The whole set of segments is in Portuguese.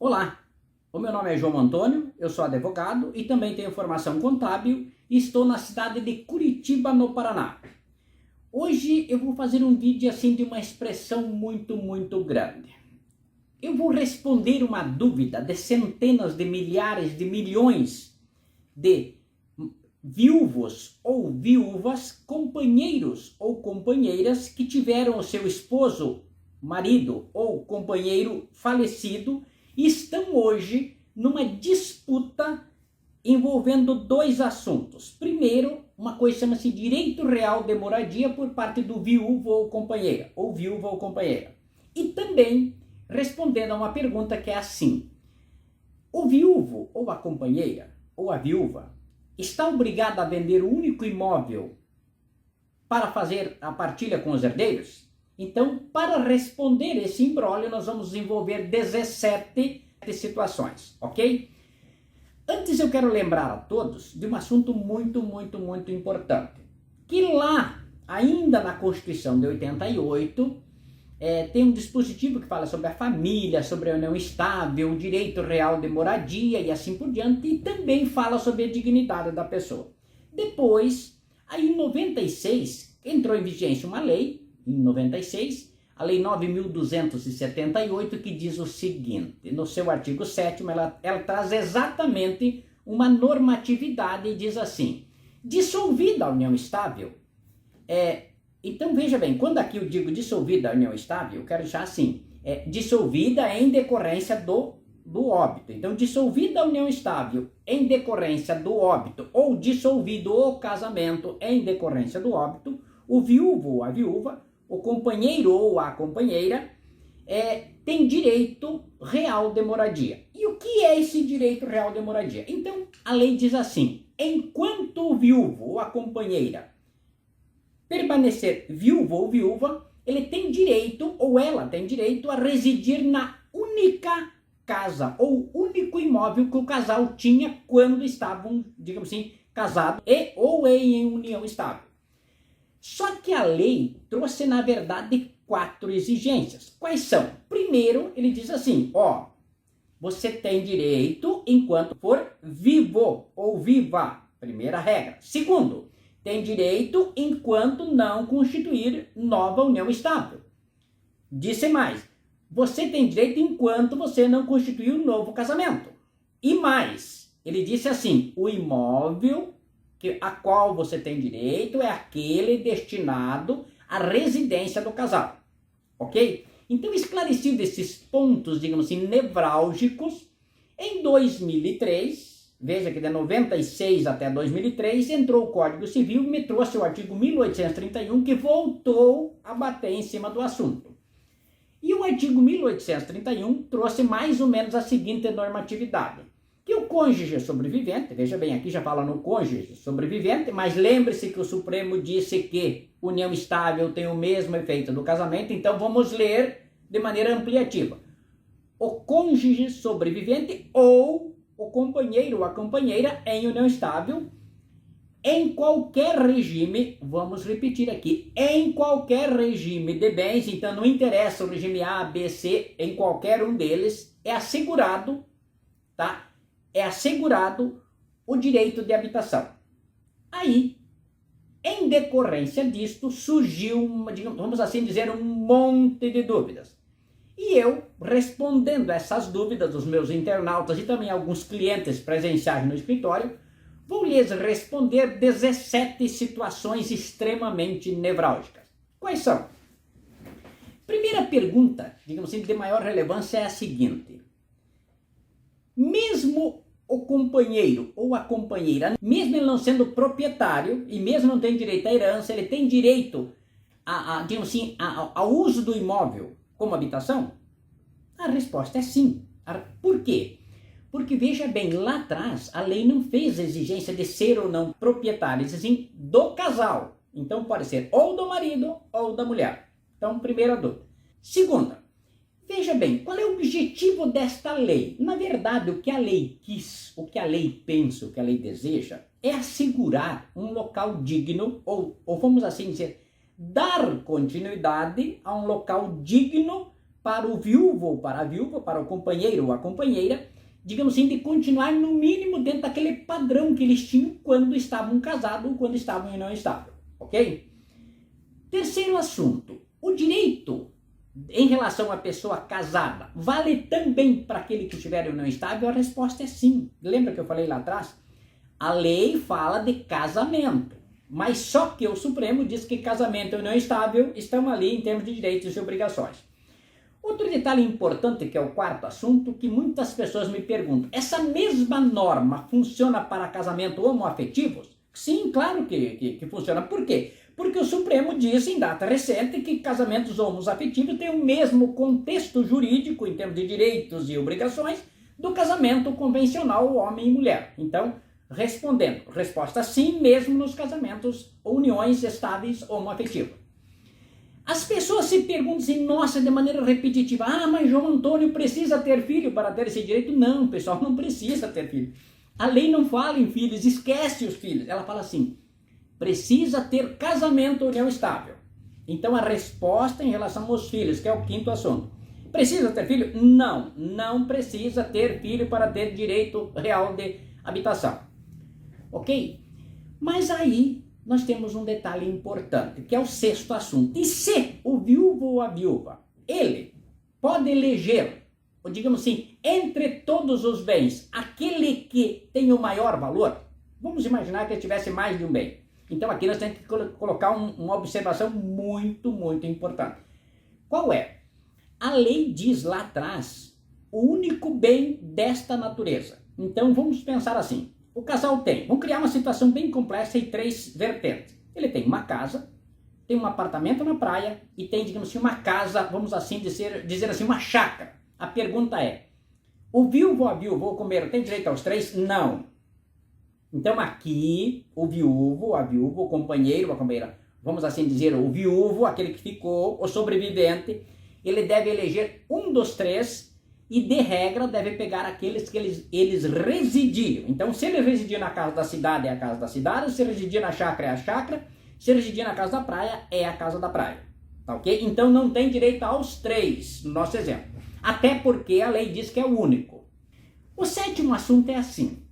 Olá, o meu nome é João Antônio, eu sou advogado e também tenho formação contábil e estou na cidade de Curitiba, no Paraná. Hoje eu vou fazer um vídeo assim de uma expressão muito grande. Eu vou responder uma dúvida de centenas de milhares de milhões de viúvos ou viúvas, companheiros ou companheiras que tiveram o seu esposo, marido ou companheiro falecido e estão hoje numa disputa envolvendo dois assuntos. Primeiro, uma coisa chama-se direito real de moradia por parte do viúvo ou companheira, ou viúva ou companheira. E também respondendo a uma pergunta que é assim: o viúvo ou a companheira ou a viúva está obrigado a vender o único imóvel para fazer a partilha com os herdeiros? Então, para responder esse imbróglio, nós vamos desenvolver 17 situações, ok? Antes eu quero lembrar a todos de um assunto muito importante, que lá, ainda na Constituição de 88, tem um dispositivo que fala sobre a família, sobre a união estável, o direito real de moradia e assim por diante, e também fala sobre a dignidade da pessoa. Depois, aí em 96, entrou em vigência uma lei, em 96, a Lei 9.278, que diz o seguinte: no seu artigo 7º, ela traz exatamente uma normatividade e diz assim: dissolvida a união estável, então veja bem, quando aqui eu digo dissolvida a união estável, eu quero deixar assim, dissolvida em decorrência do óbito. Então, dissolvida a união estável em decorrência do óbito ou dissolvido o casamento em decorrência do óbito, o viúvo ou a viúva, o companheiro ou a companheira, tem direito real de moradia. E o que é esse direito real de moradia? Então, a lei diz assim: enquanto o viúvo ou a companheira permanecer viúvo ou viúva, ele tem direito, ou ela tem direito, a residir na única casa ou único imóvel que o casal tinha quando estavam, digamos assim, casados ou em união estável. Só que a lei trouxe, na verdade, 4 exigências. Quais são? Primeiro, ele diz assim: você tem direito enquanto for vivo ou viva. Primeira regra. Segundo, tem direito enquanto não constituir nova união estável. Disse mais: você tem direito enquanto você não constituir um novo casamento. E mais, ele disse assim: o imóvel a qual você tem direito é aquele destinado à residência do casal, ok? Então, esclarecidos esses pontos, digamos assim, nevrálgicos, em 2003, veja que de 96 até 2003, entrou o Código Civil e me trouxe o artigo 1831, que voltou a bater em cima do assunto. E o artigo 1831 trouxe mais ou menos a seguinte normatividade: que o cônjuge sobrevivente, veja bem, aqui já fala no cônjuge sobrevivente, mas lembre-se que o Supremo disse que união estável tem o mesmo efeito do casamento, então vamos ler de maneira ampliativa. O cônjuge sobrevivente ou o companheiro ou a companheira em união estável, em qualquer regime, vamos repetir aqui, em qualquer regime de bens, então não interessa o regime A, B, C, em qualquer um deles, é assegurado, tá? É assegurado o direito de habitação. Aí, em decorrência disto, surgiu, vamos assim dizer, um monte de dúvidas. E eu, respondendo essas dúvidas dos meus internautas e também alguns clientes presenciais no escritório, vou lhes responder 17 situações extremamente nevrálgicas. Quais são? Primeira pergunta, digamos assim, de maior relevância é a seguinte: mesmo o companheiro ou a companheira, mesmo ele não sendo proprietário e mesmo não tendo direito à herança, ele tem direito digamos assim, ao uso do imóvel como habitação? A resposta é sim. Por quê? Porque, veja bem, lá atrás a lei não fez a exigência de ser ou não proprietário, diz assim, do casal. Então pode ser ou do marido ou da mulher. Então, primeira dúvida. Segunda, veja bem, qual é o objetivo desta lei? Na verdade, o que a lei quis, o que a lei pensa, o que a lei deseja, é assegurar um local digno, ou vamos assim dizer, dar continuidade a um local digno para o viúvo ou para a viúva, para o companheiro ou a companheira, digamos assim, de continuar no mínimo dentro daquele padrão que eles tinham quando estavam casados ou quando estavam em união estável, ok? Terceiro assunto, o direito em relação à pessoa casada vale também para aquele que estiver em união estável? A resposta é sim. Lembra que eu falei lá atrás? A lei fala de casamento, mas só que o Supremo diz que casamento e união estável estão ali em termos de direitos e obrigações. Outro detalhe importante, que é o quarto assunto, que muitas pessoas me perguntam, essa mesma norma funciona para casamento homoafetivos? Sim, claro que funciona. Por quê? Porque o Supremo disse em data recente que casamentos homoafetivos têm o mesmo contexto jurídico, em termos de direitos e obrigações, do casamento convencional homem e mulher. Então, respondendo, resposta sim, mesmo nos casamentos ou uniões estáveis homoafetivos. As pessoas se perguntam assim, nossa, de maneira repetitiva, mas João Antônio precisa ter filho para ter esse direito? Não, pessoal, não precisa ter filho. A lei não fala em filhos, esquece os filhos. Ela fala assim, precisa ter casamento ou união estável. Então a resposta em relação aos filhos, que é o quinto assunto. Precisa ter filho? Não, não precisa ter filho para ter direito real de habitação. Ok? Mas aí nós temos um detalhe importante, que é o sexto assunto. E se o viúvo ou a viúva, ele pode eleger, ou digamos assim, entre todos os bens, aquele que tem o maior valor? Vamos imaginar que ele tivesse mais de um bem. Então aqui nós temos que colocar uma observação muito, muito importante. Qual é? A lei diz lá atrás o único bem desta natureza. Então vamos pensar assim. O casal tem, vamos criar uma situação bem complexa em três vertentes. Ele tem uma casa, tem um apartamento na praia e tem, digamos assim, uma casa, vamos assim dizer assim, uma chácara. A pergunta é, o viúvo ou a viúva ou o companheiro tem direito aos três? Não. Então aqui, o viúvo, a viúva, o companheiro, a companheira, vamos assim dizer, o viúvo, aquele que ficou, o sobrevivente, ele deve eleger um dos três e, de regra, deve pegar aqueles que eles residiam. Então, se ele residia na casa da cidade, é a casa da cidade. Se residia na chácara, é a chácara. Se residia na casa da praia, é a casa da praia. Tá ok? Então, não tem direito aos três, no nosso exemplo. Até porque a lei diz que é o único. O sétimo assunto é assim.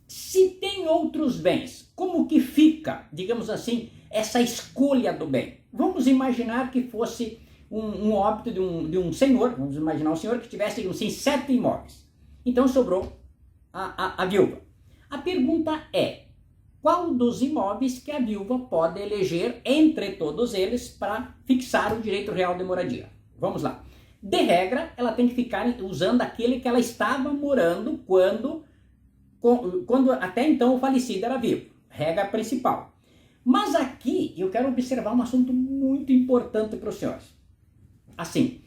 Se tem outros bens, como que fica, digamos assim, essa escolha do bem? Vamos imaginar que fosse um óbito de um senhor, vamos imaginar um senhor que tivesse, digamos assim, 7 imóveis. Então sobrou a viúva. A pergunta é, qual dos imóveis que a viúva pode eleger entre todos eles para fixar o direito real de moradia? Vamos lá. De regra, ela tem que ficar usando aquele que ela estava morando quando até então o falecido era vivo. Regra principal. Mas aqui eu quero observar um assunto muito importante para os senhores. Assim,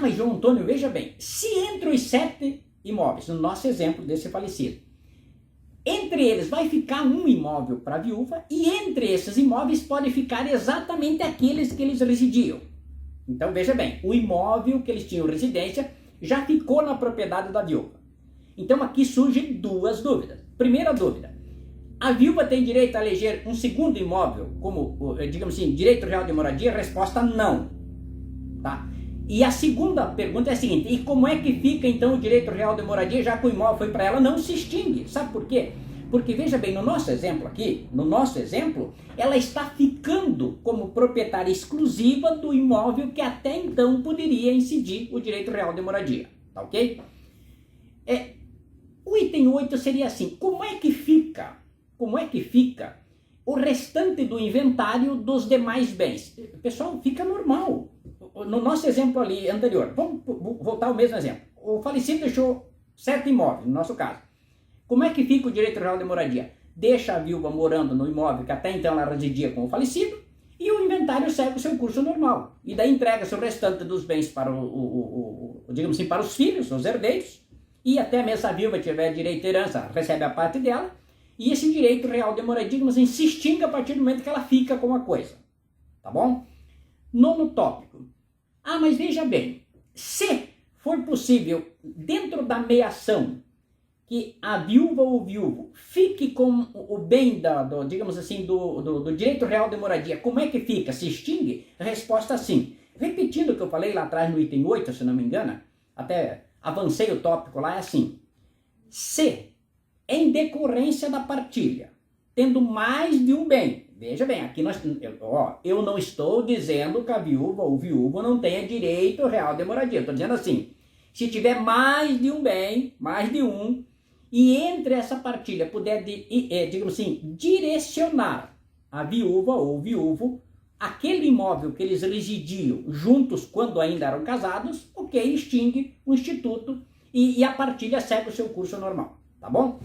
mas João Antônio, veja bem, se entre os 7 imóveis, no nosso exemplo desse falecido, entre eles vai ficar um imóvel para a viúva e entre esses imóveis pode ficar exatamente aqueles que eles residiam. Então veja bem, o imóvel que eles tinham residência já ficou na propriedade da viúva. Então aqui surgem duas dúvidas. Primeira dúvida, a viúva tem direito a eleger um segundo imóvel como, digamos assim, direito real de moradia? Resposta não. Tá? E a segunda pergunta é a seguinte, e como é que fica então o direito real de moradia, já que o imóvel foi para ela? Não se extingue. Sabe por quê? Porque veja bem, no nosso exemplo aqui, ela está ficando como proprietária exclusiva do imóvel que até então poderia incidir o direito real de moradia. Tá ok? O item 8 seria assim, como é que fica o restante do inventário dos demais bens? Pessoal, fica normal. No nosso exemplo ali anterior, vamos voltar ao mesmo exemplo. O falecido deixou 7 imóveis, no nosso caso. Como é que fica o direito real de moradia? Deixa a viúva morando no imóvel que até então ela residia com o falecido e o inventário segue o seu curso normal. E daí entrega-se o restante dos bens para digamos assim, para os filhos, os herdeiros, e até mesmo se a viúva tiver direito à herança, recebe a parte dela, e esse direito real de moradia, digamos assim, se extingue a partir do momento que ela fica com a coisa. Tá bom? Nono tópico. Mas veja bem, se for possível, dentro da meiação, que a viúva ou o viúvo fique com o bem, digamos assim, do direito real de moradia, como é que fica? Se extingue? Resposta sim. repetindo o que eu falei lá atrás no item 8, se não me engano, até avancei o tópico lá, é assim: se, em decorrência da partilha, tendo mais de um bem, veja bem, aqui eu não estou dizendo que a viúva ou o viúvo não tenha direito real de moradia, estou dizendo assim, se tiver mais de um bem, mais de um, e entre essa partilha puder, digamos assim, direcionar a viúva ou o viúvo aquele imóvel que eles residiam juntos quando ainda eram casados, ok, extingue o instituto e a partilha segue o seu curso normal, tá bom?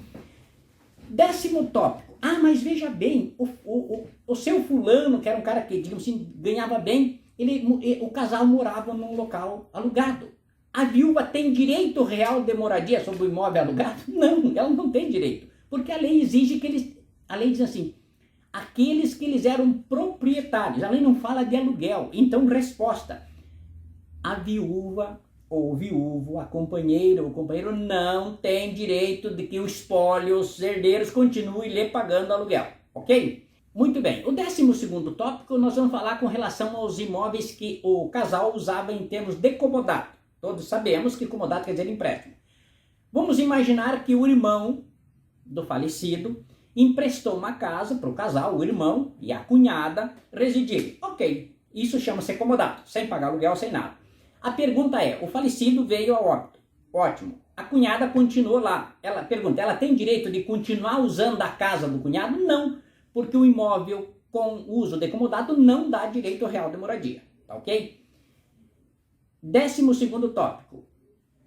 10º tópico. Ah, mas veja bem, o seu fulano, que era um cara que, digamos assim, ganhava bem, o casal morava num local alugado. A viúva tem direito real de moradia sobre o imóvel alugado? Não, ela não tem direito, porque a lei exige que a lei diz assim, aqueles que eles eram proprietários, a lei não fala de aluguel. Então, resposta, a viúva ou o viúvo, a companheira ou o companheiro não tem direito de que o espólio, os herdeiros continuem lhe pagando aluguel, ok? Muito bem, o 12º tópico nós vamos falar com relação aos imóveis que o casal usava em termos de comodato. Todos sabemos que comodato quer dizer empréstimo. Vamos imaginar que o irmão do falecido emprestou uma casa para o casal, o irmão e a cunhada residirem. Ok, isso chama-se comodato, sem pagar aluguel, sem nada. A pergunta é, o falecido veio a óbito. Ótimo. A cunhada continuou lá. Ela pergunta, ela tem direito de continuar usando a casa do cunhado? Não, porque o imóvel com uso de comodato não dá direito real de moradia. Tá ok? 12º tópico.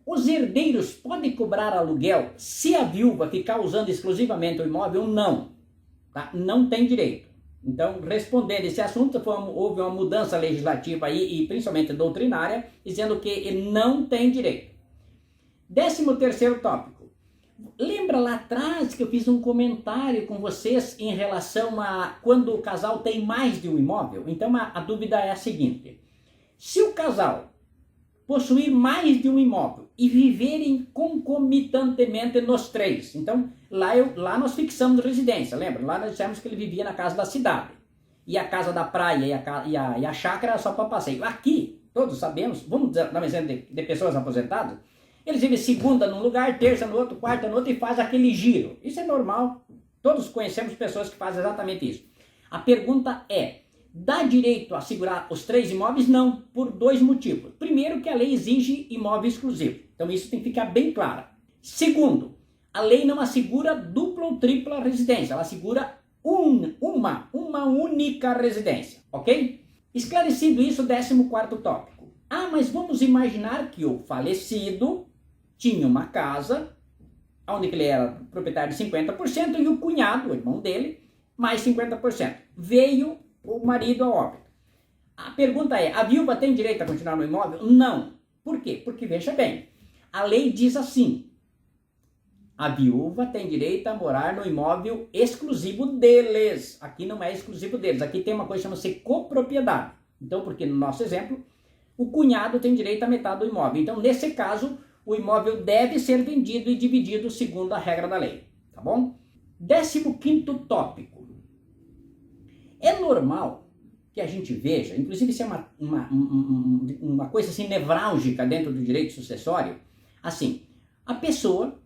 Os herdeiros podem cobrar aluguel se a viúva ficar usando exclusivamente o imóvel? Não. Tá? Não tem direito. Então, respondendo esse assunto, houve uma mudança legislativa aí, e principalmente doutrinária, dizendo que ele não tem direito. 13º tópico. Lembra lá atrás que eu fiz um comentário com vocês em relação a quando o casal tem mais de um imóvel? Então, a dúvida é a seguinte. Se o casal possuir mais de um imóvel e viverem concomitantemente nos três. Então, lá nós fixamos residência, lembra? Lá nós dissemos que ele vivia na casa da cidade. E a casa da praia e a chácara era só para passeio. Aqui, todos sabemos, vamos dar um exemplo de pessoas aposentadas, eles vivem segunda num lugar, terça no outro, quarta no outro e faz aquele giro. Isso é normal. Todos conhecemos pessoas que fazem exatamente isso. A pergunta é, dá direito a segurar os 3 imóveis? Não, por 2 motivos. Primeiro, que a lei exige imóvel exclusivo. Então isso tem que ficar bem claro. Segundo, a lei não assegura dupla ou tripla residência. Ela assegura uma única residência. Ok? Esclarecido isso, 14º tópico. Ah, mas vamos imaginar que o falecido tinha uma casa, onde ele era proprietário de 50%, e o cunhado, o irmão dele, mais 50%. Veio o marido a óbito. A pergunta é, a viúva tem direito a continuar no imóvel? Não. Por quê? Porque, veja bem, a lei diz assim, a viúva tem direito a morar no imóvel exclusivo deles. Aqui não é exclusivo deles, aqui tem uma coisa que chama-se copropriedade. Então, porque no nosso exemplo, o cunhado tem direito à metade do imóvel. Então, nesse caso, o imóvel deve ser vendido e dividido segundo a regra da lei. Tá bom? 15º tópico. É normal que a gente veja, inclusive isso é uma coisa assim nevrálgica dentro do direito sucessório, assim, a pessoa,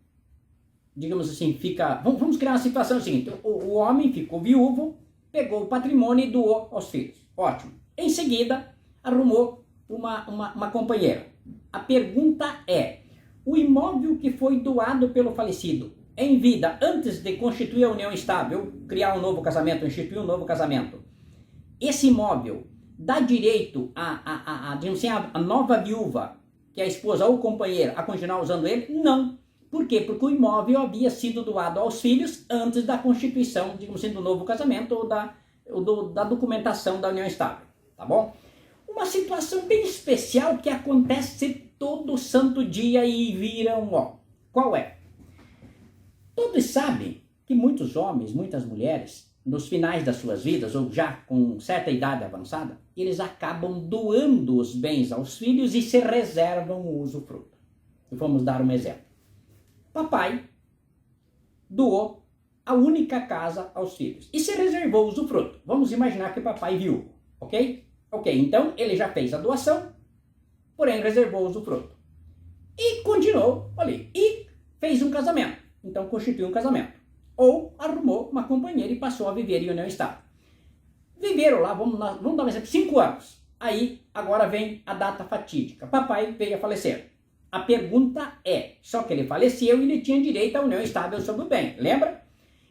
digamos assim, vamos criar uma situação seguinte, o homem ficou viúvo, pegou o patrimônio e doou aos filhos, ótimo. Em seguida, arrumou uma companheira. A pergunta é, o imóvel que foi doado pelo falecido em vida, antes de constituir a união estável, criar um novo casamento, instituir um novo casamento, esse imóvel dá direito digamos assim, a nova viúva, que é a esposa ou companheira, a continuar usando ele? Não. Por quê? Porque o imóvel havia sido doado aos filhos antes da constituição, digamos assim, do novo casamento ou da documentação da união estável. Tá bom? Uma situação bem especial que acontece todo santo dia e viram, ó. Qual é? Todos sabem que muitos homens, muitas mulheres, nos finais das suas vidas, ou já com certa idade avançada, eles acabam doando os bens aos filhos e se reservam o usufruto. Vamos dar um exemplo. Papai doou a única casa aos filhos e se reservou o usufruto. Vamos imaginar que papai viu, ok? Ok, então ele já fez a doação, porém reservou o usufruto. E continuou ali. E fez um casamento. Então constituiu um casamento. Ou arrumou uma companheira e passou a viver em união estável. Viveram lá, vamos dar um exemplo, 5 anos. Aí, agora vem a data fatídica. Papai veio a falecer. A pergunta é, só que ele faleceu e ele tinha direito à união estável sobre o bem, lembra?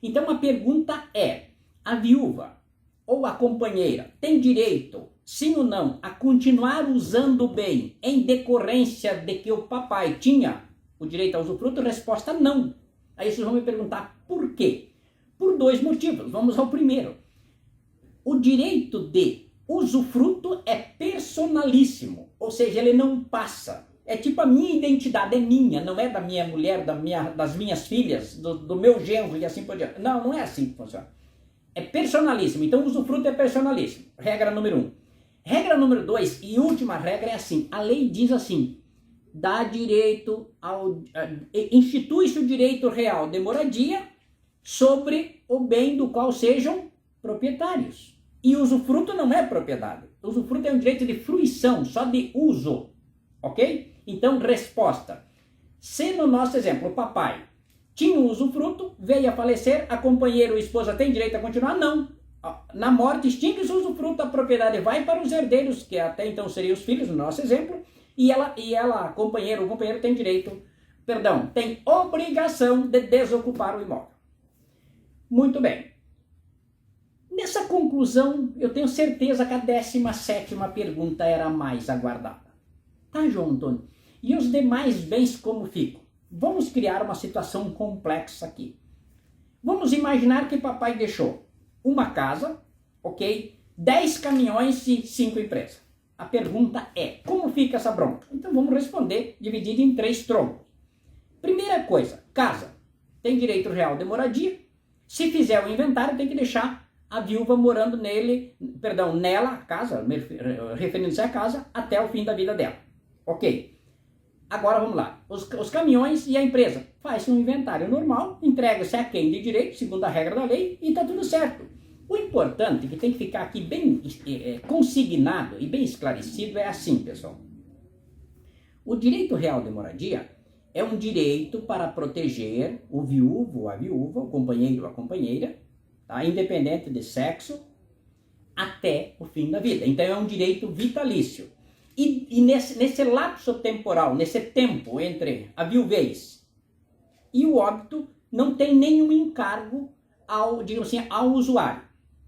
Então a pergunta é, a viúva ou a companheira tem direito, sim ou não, a continuar usando o bem em decorrência de que o papai tinha o direito ao usufruto? Resposta não. Aí vocês vão me perguntar por quê? Por 2 motivos. Vamos ao primeiro. O direito de usufruto é personalíssimo, ou seja, ele não passa. É tipo a minha identidade, é minha, não é da minha mulher, das minhas filhas, do meu genro e assim por diante. Não, não é assim que funciona. É personalíssimo, então o usufruto é personalíssimo. Regra número 1. Regra número 2 e última regra é assim, a lei diz assim, dá direito institui-se o direito real de moradia sobre o bem do qual sejam proprietários. E o usufruto não é propriedade. O usufruto é um direito de fruição, só de uso. Ok? Então, resposta. Se no nosso exemplo, o papai tinha um usufruto, veio a falecer, a companheira ou esposa tem direito a continuar? Não. Na morte, extingue-se o usufruto, a propriedade vai para os herdeiros, que até então seriam os filhos, no nosso exemplo, e ela, a companheira ou o companheiro tem direito, tem obrigação de desocupar o imóvel. Muito bem. Nessa conclusão, eu tenho certeza que a 17ª pergunta era a mais aguardada. Tá, João Antônio? E os demais bens como ficam? Vamos criar uma situação complexa aqui. Vamos imaginar que papai deixou uma casa, ok? 10 caminhões e 5 empresas. A pergunta é, como fica essa bronca? Então vamos responder dividido em 3 troncos. Primeira coisa, casa. Tem direito real de moradia. Se fizer o inventário, tem que deixar a viúva morando nela, a casa, referindo-se à casa, até o fim da vida dela. Ok. Agora vamos lá. Os caminhões e a empresa. Faz um inventário normal, entrega-se a quem de direito, segundo a regra da lei, e está tudo certo. O importante, que tem que ficar aqui bem consignado e bem esclarecido, é assim, pessoal. O direito real de moradia é um direito para proteger o viúvo ou a viúva, o companheiro ou a companheira, tá? Independente de sexo, até o fim da vida. Então é um direito vitalício. E nesse lapso temporal, nesse tempo entre a viuvez e o óbito, não tem nenhum encargo ao usuário.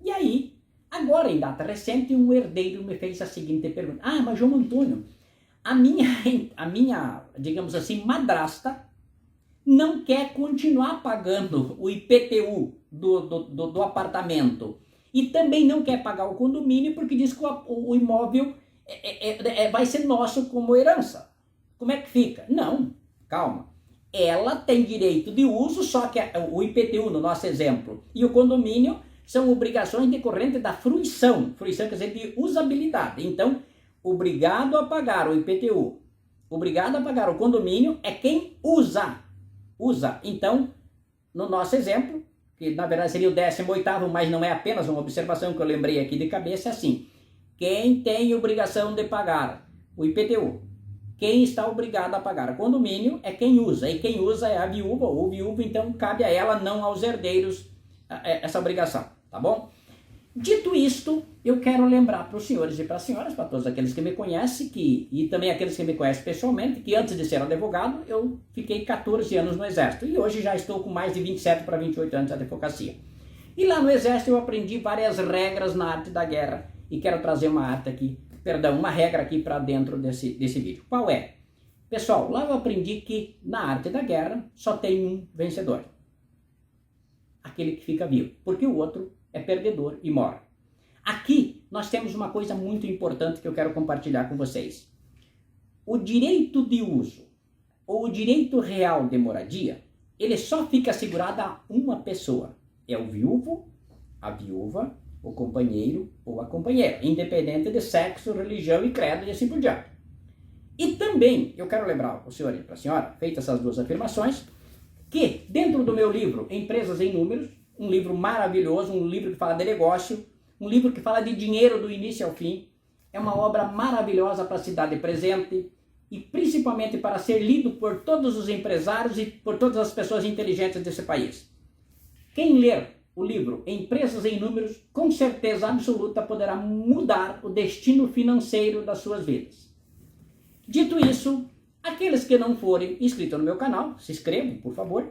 E aí, agora em data recente, um herdeiro me fez a seguinte pergunta. Ah, mas João Antônio, a minha, digamos assim, madrasta não quer continuar pagando o IPTU do apartamento e também não quer pagar o condomínio porque diz que o imóvel vai ser nosso como herança. Como é que fica? Não, calma. Ela tem direito de uso, só que o IPTU, no nosso exemplo, e o condomínio são obrigações decorrentes da fruição. Fruição quer dizer de usabilidade. Então, obrigado a pagar o IPTU, obrigado a pagar o condomínio é quem usa. Então, no nosso exemplo, que na verdade seria o 18º, mas não é apenas uma observação que eu lembrei aqui de cabeça, é assim. Quem tem obrigação de pagar o IPTU, quem está obrigado a pagar o condomínio é quem usa. E quem usa é a viúva ou o viúvo, então cabe a ela, não aos herdeiros, essa obrigação, tá bom? Dito isto, eu quero lembrar para os senhores e para as senhoras, para todos aqueles que me conhecem, e também aqueles que me conhecem pessoalmente, que antes de ser advogado, eu fiquei 14 anos no Exército. E hoje já estou com mais de 27 para 28 anos de advocacia. E lá no Exército eu aprendi várias regras na arte da guerra. E quero trazer uma regra aqui para dentro desse vídeo. Qual é? Pessoal, lá eu aprendi que na arte da guerra só tem um vencedor. Aquele que fica vivo. Porque o outro é perdedor e morre. Aqui nós temos uma coisa muito importante que eu quero compartilhar com vocês. O direito de uso ou o direito real de moradia, ele só fica assegurado a uma pessoa. É o viúvo, a viúva, o companheiro ou a companheira, independente de sexo, religião e credo e assim por diante. E também, eu quero lembrar o senhor e para a senhora, feitas essas duas afirmações, que dentro do meu livro Empresas em Números, um livro maravilhoso, um livro que fala de negócio, um livro que fala de dinheiro do início ao fim, é uma obra maravilhosa para a cidade presente e principalmente para ser lido por todos os empresários e por todas as pessoas inteligentes desse país. Quem ler o livro Empresas em Números, com certeza absoluta poderá mudar o destino financeiro das suas vidas. Dito isso, aqueles que não forem inscritos no meu canal, se inscrevam, por favor.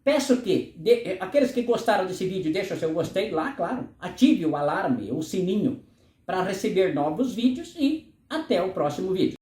Peço que aqueles que gostaram desse vídeo, deixem o seu gostei lá, claro. Ative o alarme, o sininho, para receber novos vídeos e até o próximo vídeo.